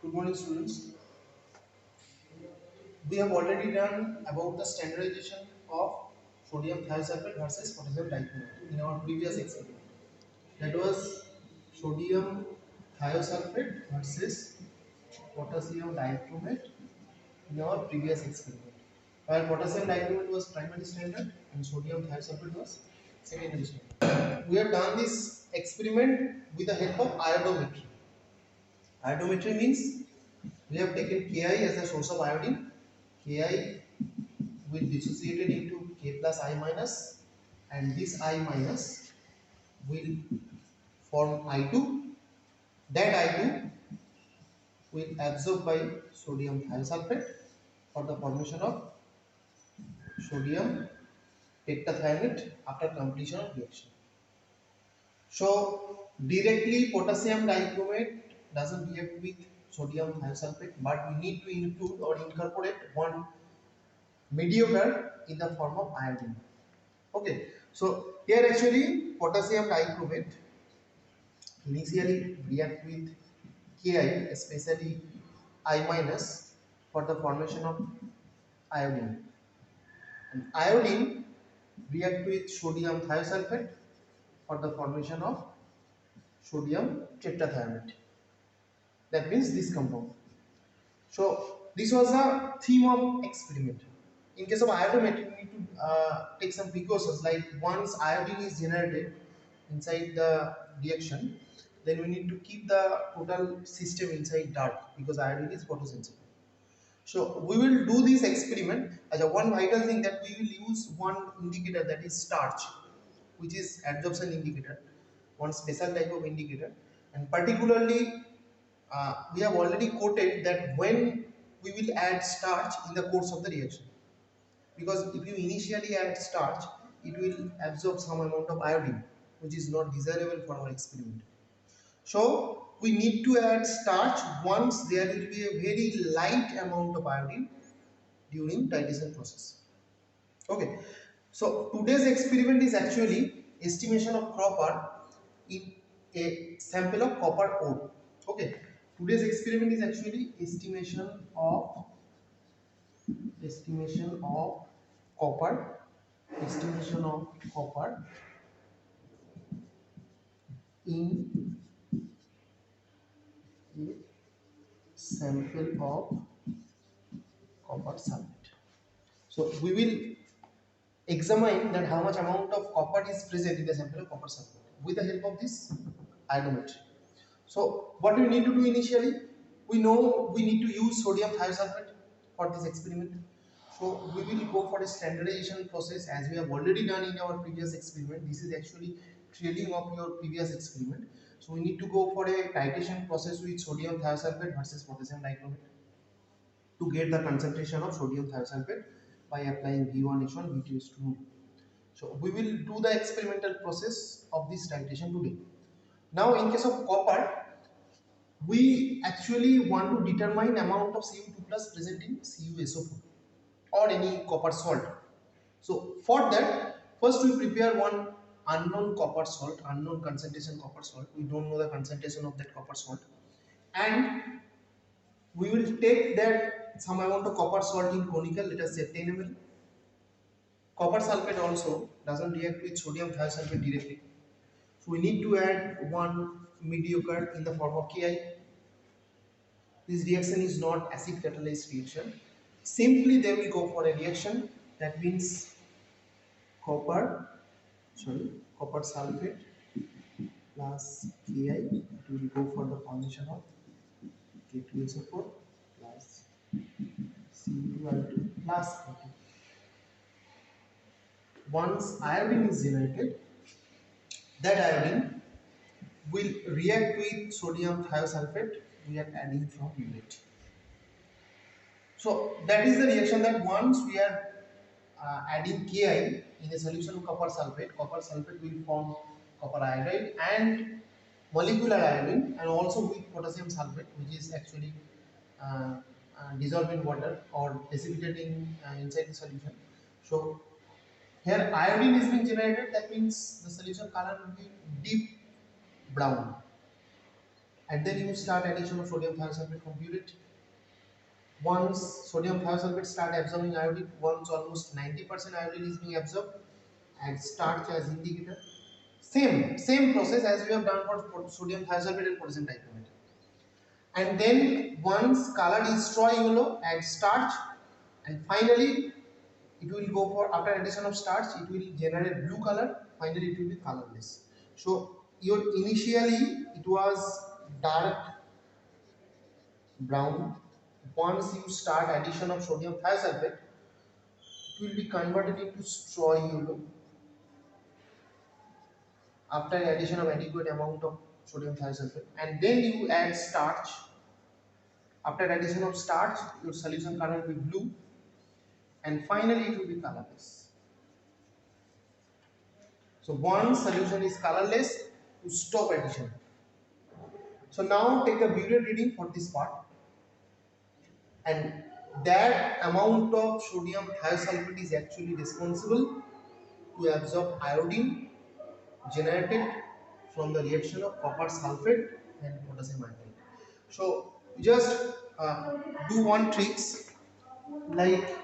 Good morning, students. We have already done about the standardization of sodium thiosulfate versus potassium dichromate in our previous experiment. That was sodium thiosulfate versus potassium dichromate in our previous experiment. While potassium dichromate was primary standard and sodium thiosulfate was secondary standard. We have done this experiment with the help of iodometry. Iodometry means we have taken Ki as the source of iodine. Ki will dissociate it into K plus I minus, and this I minus will form I2. That I2 will absorb by sodium thiosulfate for the formation of sodium tetracyanate after completion of reaction. So directly potassium dichromate doesn't react with sodium thiosulfate, but we need to include or incorporate one mediocre in the form of iodine. Okay, so here actually potassium dichromate initially react with Ki, especially I minus, for the formation of iodine, and iodine react with sodium thiosulfate for the formation of sodium tetracyanate. That means this compound. So this was the theme of experiment. In case of iodometry, we need to take some precautions, like once iodine is generated inside the reaction, then we need to keep the total system inside dark because iodine is photosensitive. So we will do this experiment as a one vital thing, that we will use one indicator, that is starch, which is adsorption indicator, one special type of indicator, and particularly we have already quoted that when we will add starch in the course of the reaction, because if you initially add starch, it will absorb some amount of iodine, which is not desirable for our experiment. So we need to add starch once there will be a very light amount of iodine during titration process. Okay, so today's experiment is actually estimation of copper in a sample of copper ore. Okay, today's experiment is actually estimation of copper, estimation of copper in a sample of copper sulfate. So we will examine that how much amount of copper is present in the sample of copper sulfate with the help of this iodometry. So what we need to do initially, we know we need to use sodium thiosulfate for this experiment. So we will go for a standardization process as we have already done in our previous experiment. This is actually trailing of your previous experiment. So we need to go for a titration process with sodium thiosulfate versus potassium dichromate to get the concentration of sodium thiosulfate by applying V1H1 V2H2 rule. So we will do the experimental process of this titration today. Now in case of copper, we actually want to determine amount of Cu2 plus present in CuSO4 or any copper salt. So for that, first we prepare one unknown copper salt, unknown concentration copper salt. We don't know the concentration of that copper salt, and we will take that some amount of copper salt in conical, let us say 10 ml. Copper sulfate also doesn't react with sodium thiosulfate directly, so we need to add one mediocre in the form of Ki. This reaction is not acid catalyzed reaction. Simply they will go for a reaction, that means copper, copper sulfate plus Ki, it will go for the formation of K2SO4 plus Cu2I2 plus K2. Once iodine is generated, that iodine will react with sodium thiosulfate, we are adding from unit. So that is the reaction, that once we are adding Ki in a solution of copper sulfate will form copper iodide and molecular iodine, and also with potassium sulfate, which is actually dissolved in water or dissipated inside the solution. So here iodine is being generated, that means the solution color will be deep brown, and then you start addition of sodium thiosulfate, compute it. Once sodium thiosulfate start absorbing iodine, once almost 90% iodine is being absorbed, and starch as indicator. Same process as we have done for sodium thiosulfate and potassium dichromate. And then once color is straw yellow, add starch, and finally it will go for, after addition of starch, it will generate blue color. Finally it will be colorless. So your initially it was dark brown. Once you start addition of sodium thiosulfate, it will be converted into straw yellow after addition of adequate amount of sodium thiosulfate, and then you add starch. After addition of starch, your solution color will be blue, and finally it will be colorless. So once solution is colorless, you stop addition. So now take a butyrate reading for this part, and that amount of sodium thiosulfate is actually responsible to absorb iodine generated from the reaction of copper sulfate and potassium iodide. So just do one tricks, like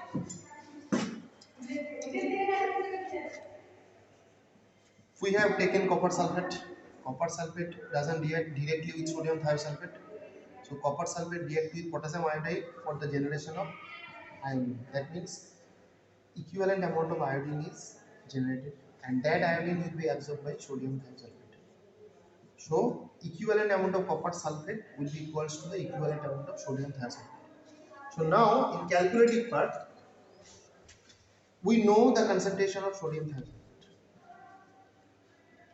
we have taken copper sulfate. Copper sulfate doesn't react directly with sodium thiosulfate. So copper sulfate react with potassium iodide for the generation of iodine. That means equivalent amount of iodine is generated, and that iodine will be absorbed by sodium thiosulfate. So equivalent amount of copper sulfate will be equals to the equivalent amount of sodium thiosulfate. So now in calculating part, we know the concentration of sodium thiosulfate.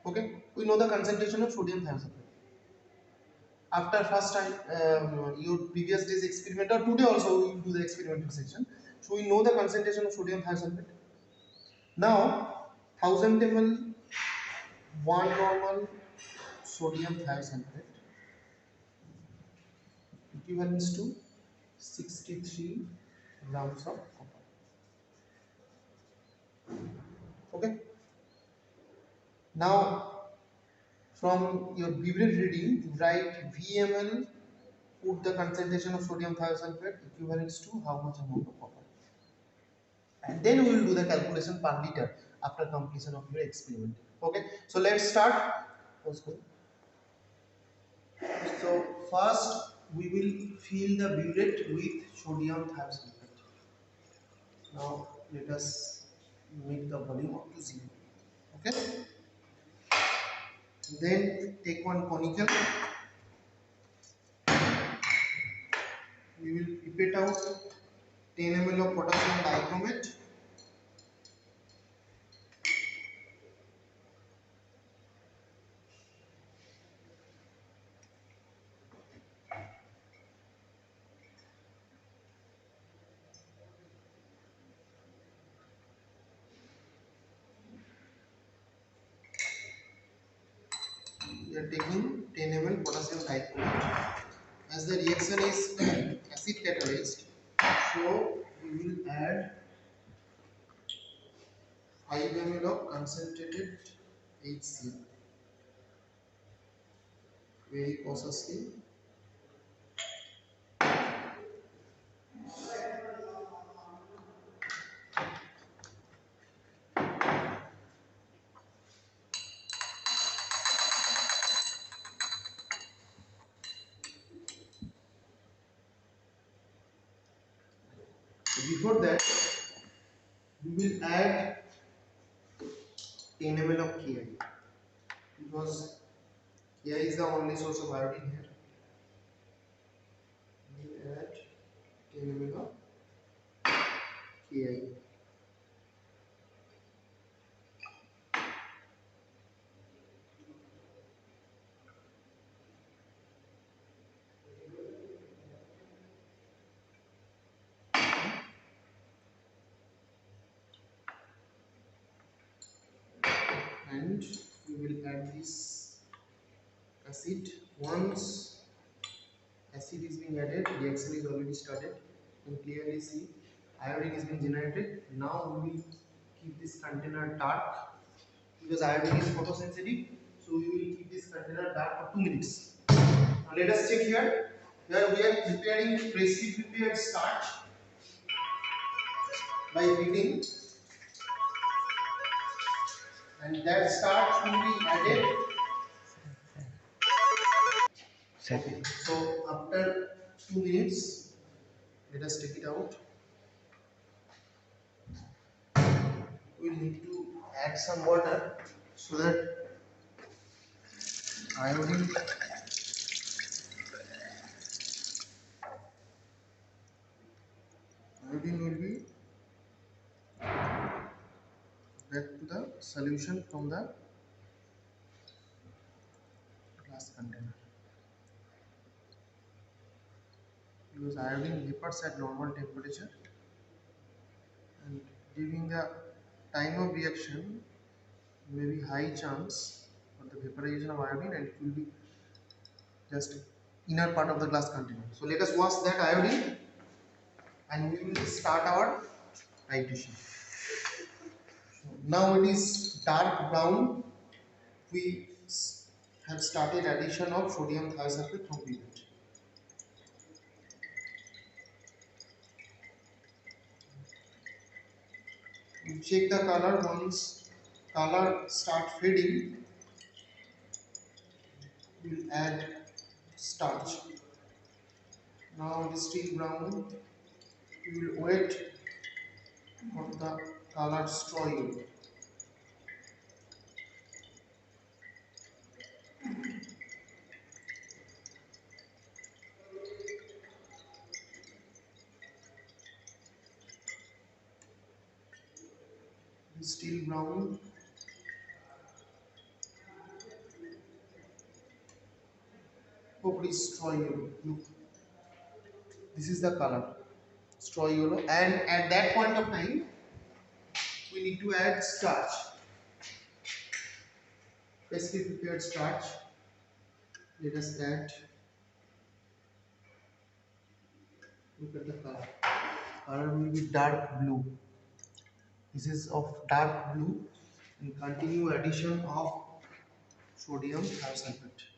Okay, we know the concentration of sodium thiosulfate. After first time your previous day's experiment, or today also we will do the experimental section. So we know the concentration of sodium thiosulfate. Now 1000 ml 1 normal sodium thiosulfate equivalents to 63 grams of copper. Okay. Now from your butyrate reading, you write VML, put the concentration of sodium thiosulfate equivalents to how much amount of copper, and then we will do the calculation per liter after completion of your experiment. Okay, so let's start. So first we will fill the butyrate with sodium thiosulfate. Now let us make the volume up to 0. Okay, then take one conical. We will pipette out 10 ml of potassium dichromate. We are taking 10 ml potassium dichromate. As the reaction is acid catalyst, so we will add 5 ml of concentrated HCl very cautiously. Before that, we will add 10 ml of Ki, because Ki is the only source of iodine here. We will add 10 ml of Ki. And we will add this acid. Once acid is being added, reaction is already started. You can clearly see iodine is being generated. Now we will keep this container dark, because iodine is photosensitive. So we will keep this container dark for 2 minutes let us check here. Here we are preparing freshly prepared starch by heating, and that starch will be added. Okay. So after 2 minutes, let us take it out. We need to add some water so that iodine will be back to the solution from the glass container, because iodine vapors at normal temperature, and during the time of reaction may be high chance for the vaporization of iodine, and it will be just inner part of the glass container. So let us wash that iodine and we will start our titration. So now it is dark brown. We have started addition of sodium thiosulfate from pivot. We check the color. Once color start fading, we will add starch. Now it is still brown. We will wait for the color straw yellow. It is still brown. Oh, please straw yellow. Look, this is the color, straw yellow. And at that point of time, we need to add starch, freshly prepared starch. Let us add. Look at the color. Color will be dark blue. This is of dark blue, and continue addition of sodium thiosulfate.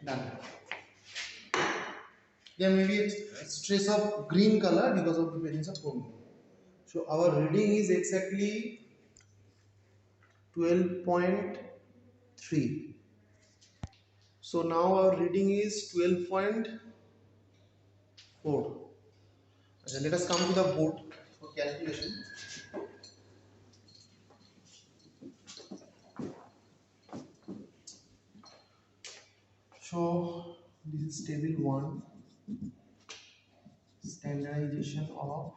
Done. There may be a trace of green color because of the presence of chromium. So our reading is exactly 12.3. So now our reading is 12.4. Let us come to the board for calculation. So this is table 1, standardization of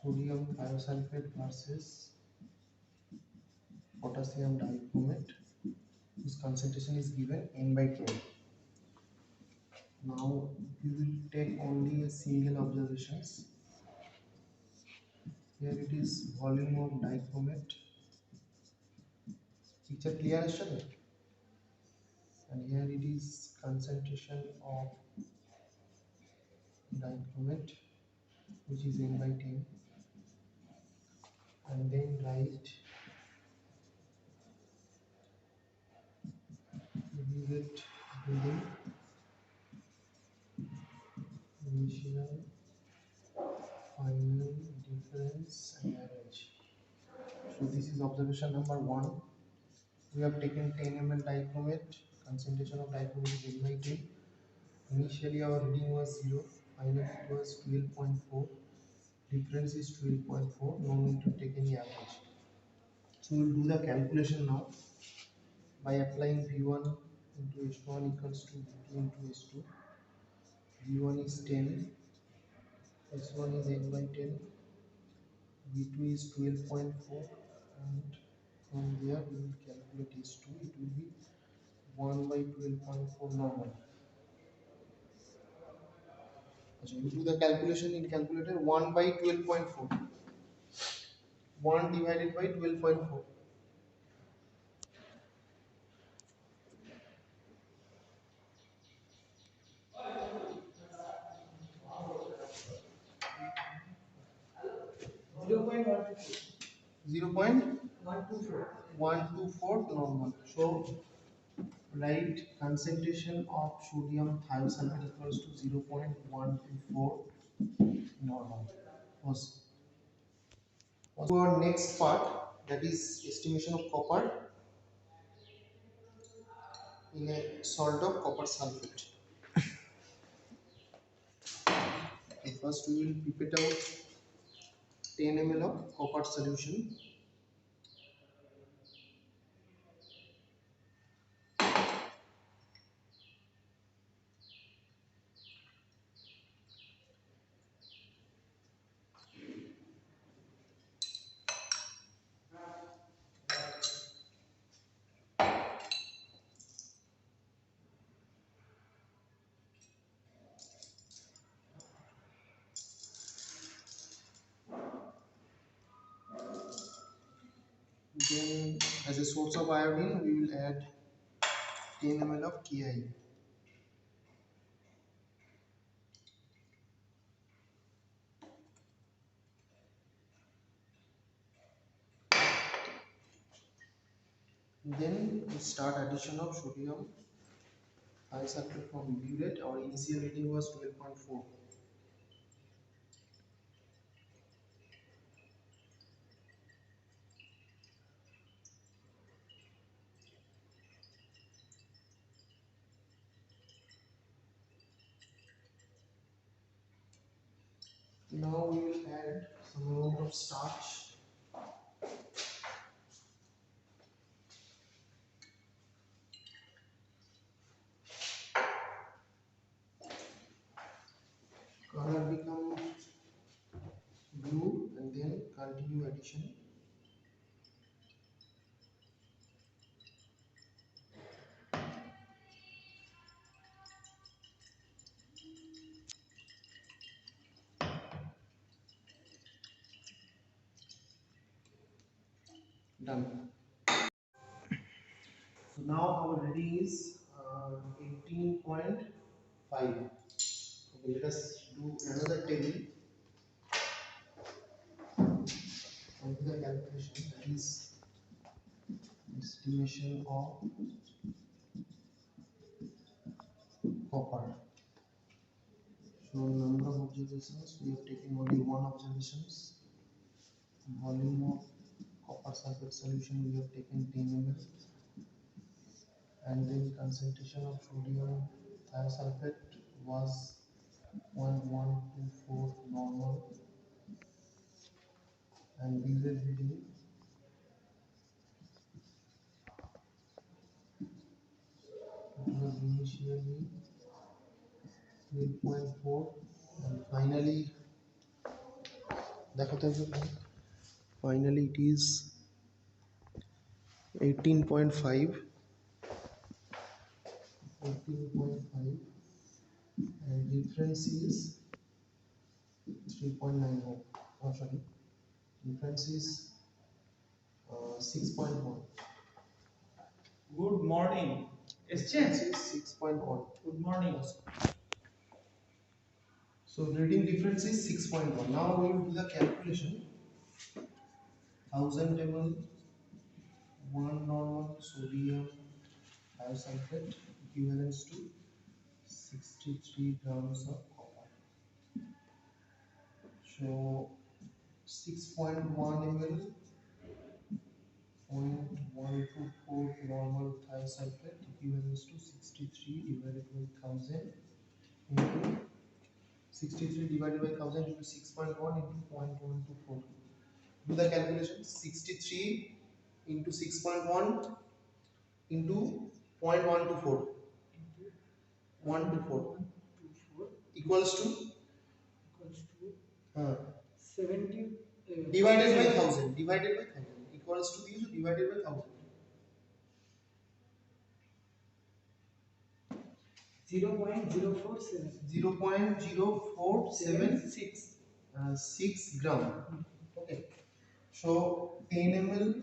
sodium thiosulfate versus potassium dichromate. This concentration is given n by 10. Now we will take only a single observations. Here it is volume of dichromate. Picture clear as well. And here it is concentration of dichromate, which is n by 10. And then write unit reading, initial, final, difference, and average. So this is observation number 1. We have taken 10 ml dichromate. Concentration of dichromate is n by 10. Initially our reading was 0. Finally it was 12.4. Difference is 12.4. No need to take any average. So we will do the calculation now by applying V1 into H1 equals to V2 into H2. V1 is 10. H1 is n by 10. V2 is 12.4, and from there we will calculate H2. It will be 1 by 12.4 normal. So you do the calculation in calculator. 1 by 12.4. 1 divided by 12.4. 0.124 normal. So write concentration of sodium thiosulfate equals to 0.124 normal. Our next part, that is estimation of copper in a salt of copper sulfate. Okay, first we will pipette out 10 ml of copper solution. Then as a source of iodine we will add 10 ml of Ki. Then we start addition of sodium thiosulfate from burette. Our initial reading was 12.4. Now we will add some amount of starch. Color become blue and then continue addition. Done. So now our reading is 18.5. Okay, let us do another table and do the calculation, that is estimation of copper. So number of observations, we have taken only one observations. Volume of copper sulfate solution, we have taken 10 ml. And then concentration of sodium thiosulfate was 0.124 normal, and burette reading it was initially 12.4 and finally it is 18.5 and difference is 3.90. Oh, sorry, difference is 6.1. Good morning. Difference is 6.1. Good morning. So reading difference is 6.1. Now we will do the calculation. 1000 ml 1 normal sodium thiosulfate equivalents to 63 grams of copper. So 6.1 ml 0.124 normal thiosulfate equivalents to 63 divided by 1000 into 63 divided by 1000 into 6.1 into 0.124. Do the calculation. 63 into 6.1 into 0.124 124 equals to 70 divided by 1000 equals to this divided by 1000. 0.047. 0.0476 6 gram. Okay, so 10 ml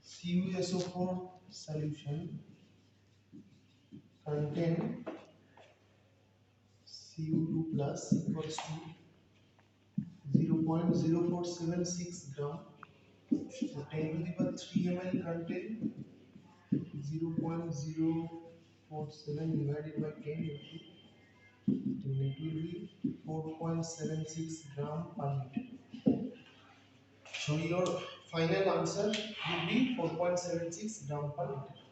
CuSO4 solution contain Cu2 plus equals to 0.0476 gram. So 10 to the power 3 ml contain 0.047 divided by 10 into, then it will be 4.76 gram per liter. So your final answer will be 4.76 gram per liter.